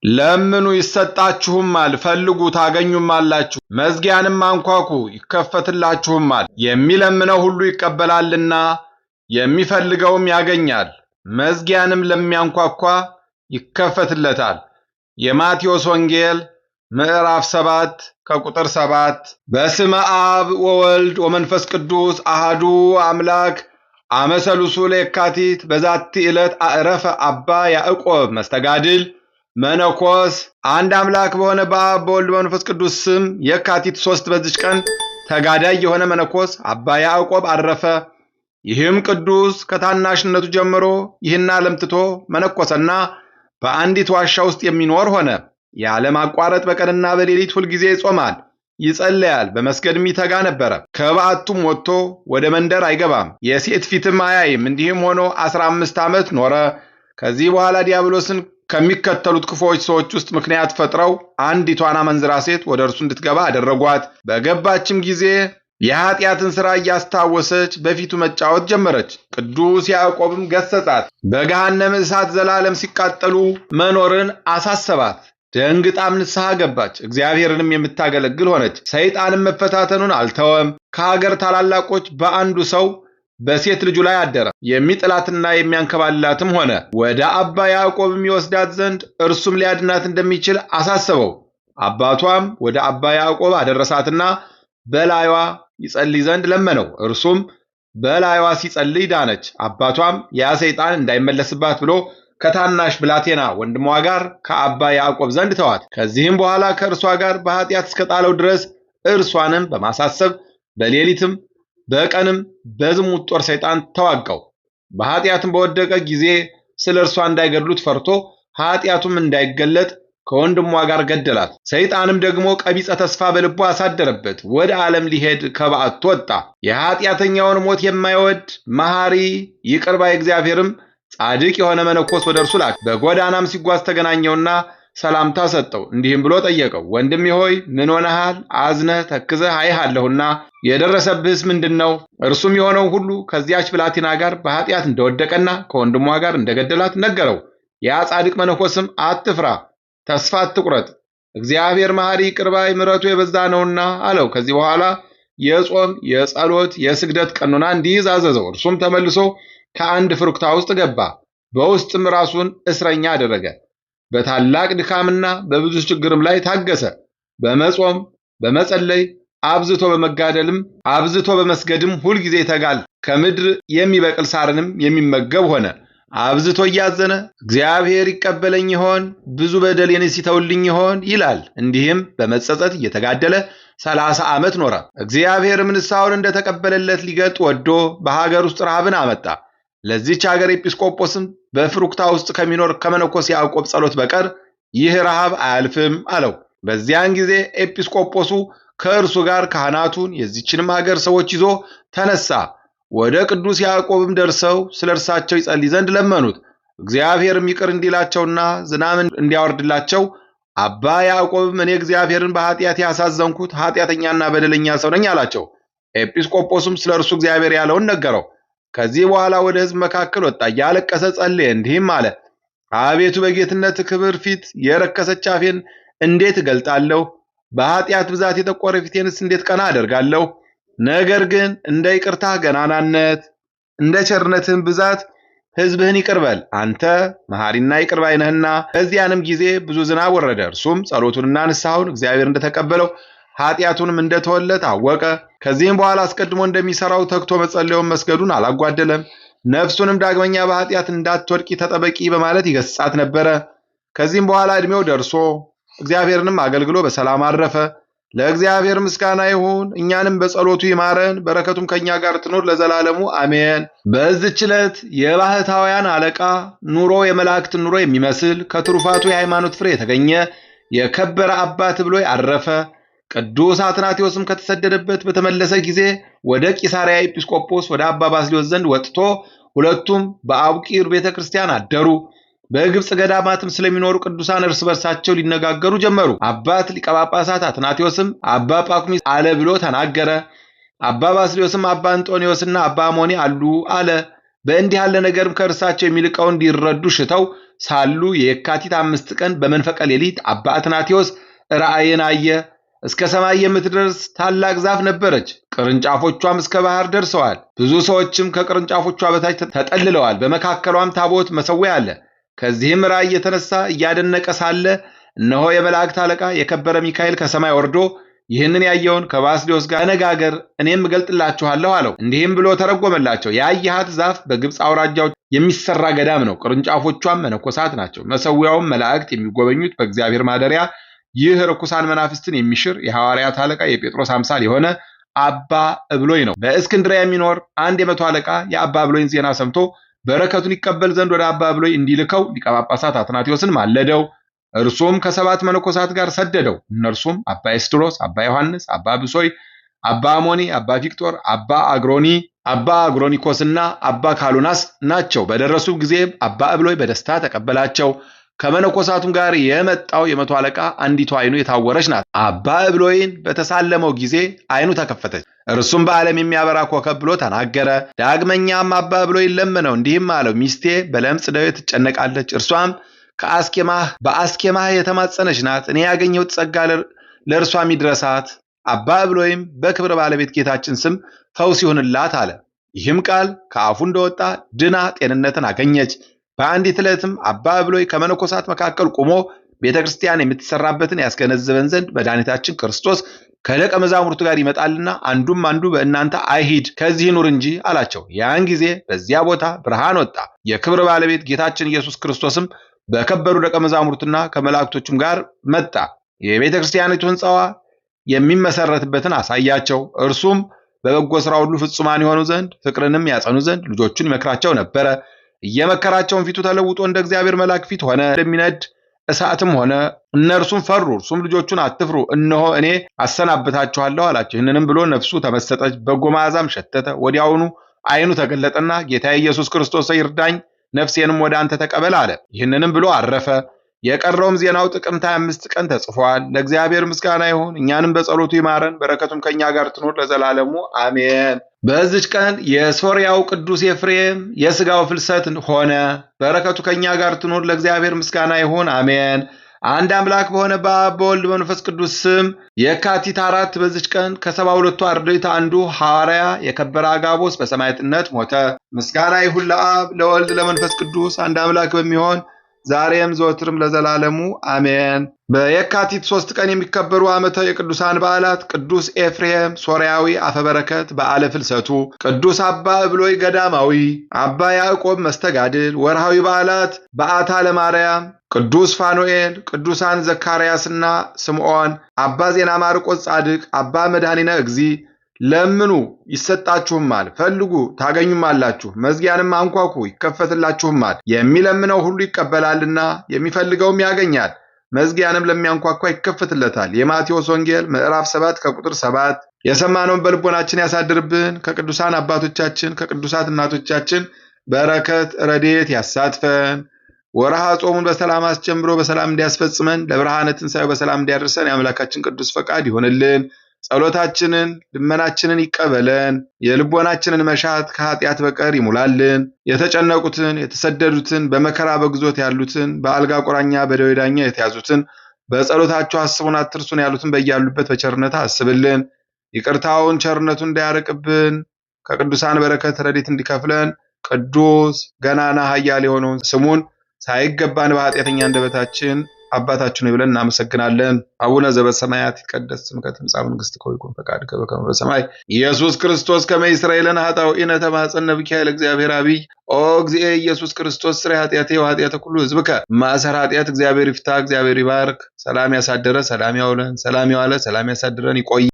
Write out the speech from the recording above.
ለምኑ ይሰጣችሁማል፣ ፈልጉ ታገኙማላችሁ፣ መዝጊያንም አንኳኩ ይከፈትላችሁማል። የሚለምነው ሁሉ ይቀበላልና የሚፈልገውም ያገኛል፣ መዝጊያንም ለሚያንኳኳ ይከፈትለታል። የማቴዎስ ወንጌል ምዕራፍ 7 ከቁጥር 7። በስመ አብ ወወልድ ወመንፈስ ቅዱስ አሃዱ አምላክ አመሰሉሱ ለየካቲት በዛቲ ዕለት አዕረፈ አባ ያዕቆብ መስተጋድል መነኮስ። አንድ አምላክ በሆነ በአብ በወልድ በመንፈስ ቅዱስ ስም የካቲት 3 በዚች ቀን ተጋዳይ የሆነ መነኮስ አባ ያዕቆብ አረፈ። ይህም ቅዱስ ከታናሽነቱ ጀምሮ ይህን ዓለም ትቶ መነኮሰና በአንዲት ዋሻ ውስጥ የሚኖር ሆነ። ያለማቋረጥ በቀንና በሌሊት ሁልጊዜ ይጾማል፣ ይጸለያል፣ በመስገድም ይተጋ ነበረ። ከበዓቱም ወጥቶ ወደ መንደር አይገባም፣ የሴት ፊትም አያይም። እንዲህም ሆኖ 15 ዓመት ኖረ። ከዚህ በኋላ ዲያብሎስን ከሚከተሉት ክፉዎች ሰዎች ውስጥ ምክንያት ፈጥረው አንዲቷን አመንዝራ ሴት ወደ እርሱ እንድትገባ አደረጓት። በገባችም ጊዜ የኃጢአትን ሥራ እያስታወሰች በፊቱ መጫወት ጀመረች። ቅዱስ ያዕቆብም ገሰጻት፣ በገሃነመ እሳት ዘላለም ሲቃጠሉ መኖርን አሳሰባት። ደንግጣም ንስሐ ገባች፣ እግዚአብሔርንም የምታገለግል ሆነች። ሰይጣንም መፈታተኑን አልተወም። ከሀገር ታላላቆች በአንዱ ሰው በሴት ልጁ ላይ አደረ። የሚጥላትና የሚያንከባልላትም ሆነ። ወደ አባ ያዕቆብም ይወስዳት ዘንድ እርሱም ሊያድናት እንደሚችል አሳሰበው። አባቷም ወደ አባ ያዕቆብ አደረሳትና በላይዋ ይጸልይ ዘንድ ለመነው። እርሱም በላይዋ ሲጸልይ ዳነች። አባቷም ያ ሰይጣን እንዳይመለስባት ብሎ ከታናሽ ብላቴና ወንድሟ ጋር ከአባ ያዕቆብ ዘንድ ተዋት። ከዚህም በኋላ ከእርሷ ጋር በኃጢአት እስከጣለው ድረስ እርሷንም በማሳሰብ በሌሊትም በቀንም በዝሙት ጦር ሰይጣን ተዋጋው። በኃጢአትም በወደቀ ጊዜ ስለ እርሷ እንዳይገድሉት ፈርቶ ኃጢአቱም እንዳይገለጥ ከወንድሟ ጋር ገደላት። ሰይጣንም ደግሞ ቀቢጸ ተስፋ በልቡ አሳደረበት። ወደ ዓለም ሊሄድ ከበዓቱ ወጣ። የኃጢአተኛውን ሞት የማይወድ መሐሪ ይቅር ባይ እግዚአብሔርም ጻድቅ የሆነ መነኮስ ወደ እርሱ ላከ። በጎዳናም ሲጓዝ ተገናኘውና ሰላምታ ሰጠው። እንዲህም ብሎ ጠየቀው፣ ወንድሜ ሆይ ምን ሆነሃል? አዝነህ ተክዘህ አይሃለሁና የደረሰብህስ ምንድን ነው? እርሱም የሆነው ሁሉ ከዚያች ብላቴና ጋር በኃጢአት እንደወደቀና ከወንድሟ ጋር እንደገደላት ነገረው። ያ ጻድቅ መነኮስም አትፍራ፣ ተስፋ አትቁረጥ፣ እግዚአብሔር መሐሪ ይቅር ባይ ምሕረቱ የበዛ ነውና አለው። ከዚህ በኋላ የጾም የጸሎት የስግደት ቀኖና እንዲይዝ አዘዘው። እርሱም ተመልሶ ከአንድ ፍሩክታ ውስጥ ገባ። በውስጥም ራሱን እስረኛ አደረገ። በታላቅ ድካምና በብዙ ችግርም ላይ ታገሰ። በመጾም በመጸለይ አብዝቶ በመጋደልም አብዝቶ በመስገድም ሁልጊዜ ይተጋል። ከምድር የሚበቅል ሳርንም የሚመገብ ሆነ። አብዝቶ እያዘነ እግዚአብሔር ይቀበለኝ ይሆን? ብዙ በደሌንስ ይተውልኝ ይሆን? ይላል። እንዲህም በመጸጸት እየተጋደለ 30 ዓመት ኖረ። እግዚአብሔርም ንስሐውን እንደተቀበለለት ሊገልጥ ወዶ በሀገር ውስጥ ረሃብን አመጣ። ለዚች ሀገር ኤጲስቆጶስም በፍሩክታ ውስጥ ከሚኖር ከመነኮስ ያዕቆብ ጸሎት በቀር ይህ ረሃብ አያልፍም አለው። በዚያን ጊዜ ኤጲስቆጶሱ ከእርሱ ጋር ካህናቱን የዚችንም ሀገር ሰዎች ይዞ ተነሳ። ወደ ቅዱስ ያዕቆብም ደርሰው ስለ እርሳቸው ይጸልይ ዘንድ ለመኑት። እግዚአብሔርም ይቅር እንዲላቸውና ዝናምን እንዲያወርድላቸው አባ ያዕቆብም እኔ እግዚአብሔርን በኃጢአት ያሳዘንኩት ኃጢአተኛና በደለኛ ሰው ነኝ አላቸው። ኤጲስቆጶስም ስለ እርሱ እግዚአብሔር ያለውን ነገረው። ከዚህ በኋላ ወደ ሕዝብ መካከል ወጣ፣ እያለቀሰ ጸለየ፣ እንዲህም አለ። አቤቱ በጌትነት ክብር ፊት የረከሰች አፌን እንዴት እገልጣለሁ? በኃጢአት ብዛት የጠቆረ ፊቴንስ እንዴት ቀና አደርጋለሁ? ነገር ግን እንደ ይቅርታህ ገናናነት እንደ ቸርነትህም ብዛት ሕዝብህን ይቅር በል፣ አንተ መሐሪና ይቅር ባይ ነህና። በዚያንም ጊዜ ብዙ ዝናብ ወረደ። እርሱም ጸሎቱንና ንስሐውን እግዚአብሔር እንደተቀበለው ኃጢአቱንም እንደተወለት አወቀ። ከዚህም በኋላ አስቀድሞ እንደሚሰራው ተግቶ መጸለዩን መስገዱን አላጓደለም። ነፍሱንም ዳግመኛ በኃጢአት እንዳትወድቂ ተጠበቂ በማለት ይገስጻት ነበረ። ከዚህም በኋላ ዕድሜው ደርሶ እግዚአብሔርንም አገልግሎ በሰላም አረፈ። ለእግዚአብሔር ምስጋና ይሁን፣ እኛንም በጸሎቱ ይማረን፣ በረከቱም ከኛ ጋር ትኖር ለዘላለሙ አሜን። በዚህች ዕለት የባህታውያን አለቃ ኑሮ የመላእክትን ኑሮ የሚመስል ከትሩፋቱ የሃይማኖት ፍሬ የተገኘ የከበረ አባት ብሎ አረፈ። ቅዱስ አትናቴዎስም ከተሰደደበት በተመለሰ ጊዜ ወደ ቂሳርያ ኤጲስቆጶስ ወደ አባ ባስልዮስ ዘንድ ወጥቶ ሁለቱም በአቡቂር ቤተክርስቲያን አደሩ። በግብጽ ገዳማትም ስለሚኖሩ ቅዱሳን እርስ በርሳቸው ሊነጋገሩ ጀመሩ። አባት ሊቀ ጳጳሳት አትናቴዎስም አባ ጳኩሚስ አለ ብሎ ተናገረ። አባ ባስልዮስም አባ አንጦኒዮስና አባ አሞኒ አሉ አለ። በእንዲህ ያለ ነገርም ከእርሳቸው የሚልቀውን እንዲረዱ ሽተው ሳሉ የካቲት 5 ቀን በመንፈቀ ሌሊት አባ አትናቴዎስ ራእይን አየ። እስከ ሰማይ የምትደርስ ታላቅ ዛፍ ነበረች። ቅርንጫፎቿም እስከ ባህር ደርሰዋል። ብዙ ሰዎችም ከቅርንጫፎቿ በታች ተጠልለዋል። በመካከሏም ታቦት መሠዊያ አለ። ከዚህም ራእይ የተነሳ እያደነቀ ሳለ እነሆ የመላእክት አለቃ የከበረ ሚካኤል ከሰማይ ወርዶ ይህንን ያየውን ከባስልዮስ ጋር ተነጋገር፣ እኔም እገልጥላችኋለሁ አለው። እንዲህም ብሎ ተረጎመላቸው። ያየሃት ዛፍ በግብፅ አውራጃዎች የሚሰራ ገዳም ነው። ቅርንጫፎቿም መነኮሳት ናቸው። መሠዊያውም መላእክት የሚጎበኙት በእግዚአብሔር ማደሪያ፣ ይህ ርኩሳን መናፍስትን የሚሽር የሐዋርያት አለቃ የጴጥሮስ አምሳል የሆነ አባ እብሎይ ነው። በእስክንድርያ የሚኖር አንድ የመቶ አለቃ የአባ እብሎይን ዜና ሰምቶ በረከቱን ይቀበል ዘንድ ወደ አባ እብሎይ እንዲልከው ሊቀ ጳጳሳት አትናቴዎስን ማለደው። እርሱም ከ7 መነኮሳት ጋር ሰደደው። እነርሱም አባ ኤስድሮስ፣ አባ ዮሐንስ፣ አባ ብሶይ፣ አባ አሞኒ፣ አባ ቪክቶር፣ አባ አግሮኒኮስና አባ ካሉናስ ናቸው። በደረሱ ጊዜ አባ እብሎይ በደስታ ተቀበላቸው። ከመነኮሳቱም ጋር የመጣው የመቶ አለቃ አንዲቱ ዓይኑ የታወረች ናት። አባ እብሎይን በተሳለመው ጊዜ ዓይኑ ተከፈተች። እርሱም በዓለም የሚያበራ ኮከብ ብሎ ተናገረ። ዳግመኛም አባ እብሎይን ለመነው፣ እንዲህም አለው፣ ሚስቴ በለምጽ ደዌ ትጨነቃለች። እርሷም በአስኬማህ የተማጸነች ናት። እኔ ያገኘሁት ጸጋ ለእርሷም ይድረሳት። አባ እብሎይም በክብር ባለቤት ጌታችን ስም ፈውስ ይሁንላት አለ። ይህም ቃል ከአፉ እንደወጣ ድና ጤንነትን አገኘች። በአንዲት ዕለትም አባ እብሎይ ከመነኮሳት መካከል ቆሞ ቤተ ክርስቲያን የምትሰራበትን ያስገነዝበን ዘንድ መድኃኒታችን ክርስቶስ ከደቀ መዛሙርቱ ጋር ይመጣልና አንዱም አንዱ በእናንተ አይሂድ ከዚህ ኑር እንጂ አላቸው። ያን ጊዜ በዚያ ቦታ ብርሃን ወጣ። የክብር ባለቤት ጌታችን ኢየሱስ ክርስቶስም በከበሩ ደቀ መዛሙርቱና ከመላእክቶቹም ጋር መጣ። የቤተ ክርስቲያኒቱ ሕንፃዋ የሚመሰረትበትን አሳያቸው። እርሱም በበጎ ሥራ ሁሉ ፍጹማን የሆኑ ዘንድ ፍቅርንም ያጸኑ ዘንድ ልጆቹን ይመክራቸው ነበረ። እየመከራቸውን ፊቱ ተለውጦ እንደ እግዚአብሔር መልአክ ፊት ሆነ፣ እንደሚነድ እሳትም ሆነ። እነርሱም ፈሩ። እርሱም ልጆቹን አትፍሩ፣ እነሆ እኔ አሰናብታችኋለሁ አላቸው። ይህንንም ብሎ ነፍሱ ተመሰጠች፣ በጎ መዓዛም ሸተተ። ወዲያውኑ ዓይኑ ተገለጠና ጌታ ኢየሱስ ክርስቶስ ይርዳኝ፣ ነፍሴንም ወደ አንተ ተቀበል አለ። ይህንንም ብሎ አረፈ። የቀረውም ዜናው ጥቅምት 25 ቀን ተጽፏል። ለእግዚአብሔር ምስጋና ይሁን፣ እኛንም በጸሎቱ ይማረን፣ በረከቱም ከኛ ጋር ትኑር ለዘላለሙ አሜን። በዚች ቀን የሶርያው ቅዱስ ኤፍሬም የሥጋው ፍልሰት ሆነ። በረከቱ ከኛ ጋር ትኑር፣ ለእግዚአብሔር ምስጋና ይሁን አሜን። አንድ አምላክ በሆነ በአብ በወልድ በመንፈስ ቅዱስ ስም የካቲት 4 በዚች ቀን ከ72ቱ አርድእት አንዱ ሐዋርያ የከበረ አጋቦስ በሰማዕትነት ሞተ። ምስጋና ይሁን ለአብ ለወልድ ለመንፈስ ቅዱስ አንድ አምላክ በሚሆን ዛሬም ዘወትርም ለዘላለሙ አሜን። በየካቲት 3 ቀን የሚከበሩ ዓመተ የቅዱሳን በዓላት፦ ቅዱስ ኤፍሬም ሶርያዊ አፈበረከት በዓለ ፍልሰቱ፣ ቅዱስ አባ እብሎይ ገዳማዊ፣ አባ ያዕቆብ መስተጋድል። ወርሃዊ በዓላት፦ በዓታ ለማርያም፣ ቅዱስ ፋኑኤል፣ ቅዱሳን ዘካርያስና ስምዖን፣ አባ ዜና ማርቆስ ጻድቅ፣ አባ መድኃኒነ እግዚእ። ለምኑ ይሰጣችሁማል፣ ፈልጉ ታገኙማላችሁ፣ መዝጊያንም አንኳኩ ይከፈትላችሁማል። የሚለምነው ሁሉ ይቀበላልና የሚፈልገውም ያገኛል፣ መዝጊያንም ለሚያንኳኳ ይከፈትለታል። የማቴዎስ ወንጌል ምዕራፍ 7 ከቁጥር 7። የሰማነውን በልቦናችን ያሳድርብን። ከቅዱሳን አባቶቻችን ከቅዱሳት እናቶቻችን በረከት ረድኤት ያሳትፈን። ወርሃ ጾሙን በሰላም አስጀምሮ በሰላም እንዲያስፈጽመን ለብርሃነ ትንሣኤው በሰላም እንዲያደርሰን የአምላካችን ቅዱስ ፈቃድ ይሆንልን። ጸሎታችንን ልመናችንን ይቀበለን። የልቦናችንን መሻት ከኃጢአት በቀር ይሙላልን። የተጨነቁትን የተሰደዱትን በመከራ በግዞት ያሉትን በአልጋ ቁራኛ በደዌ ዳኛ የተያዙትን በጸሎታቸው አስቡን አትርሱን ያሉትን በያሉበት በቸርነት አስብልን። ይቅርታውን ቸርነቱን እንዳያርቅብን ከቅዱሳን በረከት ረድኤት እንዲከፍለን ቅዱስ ገናና ኃያል የሆነውን ስሙን ሳይገባን በኃጢአተኛ አንደበታችን አባታችን ብለን እናመሰግናለን። አቡነ ዘበሰማያት ይትቀደስ ስምከ ትምጻእ መንግሥትከ ወይኩን ፈቃድከ በከመ በሰማይ ኢየሱስ ክርስቶስ ከመ ይስረይ ለነ ኃጣውኢነ ተማፀነ ብከ ለእግዚአብሔር አብይ ኦ እግዚእ ኢየሱስ ክርስቶስ ስረ ኃጢአቴ ወኃጢአተ ኩሉ ሕዝብከ ማእሰረ ኃጢአት እግዚአብሔር ይፍታ። እግዚአብሔር ይባርክ። ሰላም ያሳደረ ሰላም ያውለን፣ ሰላም ያዋለ ሰላም ያሳድረን። ይቆይ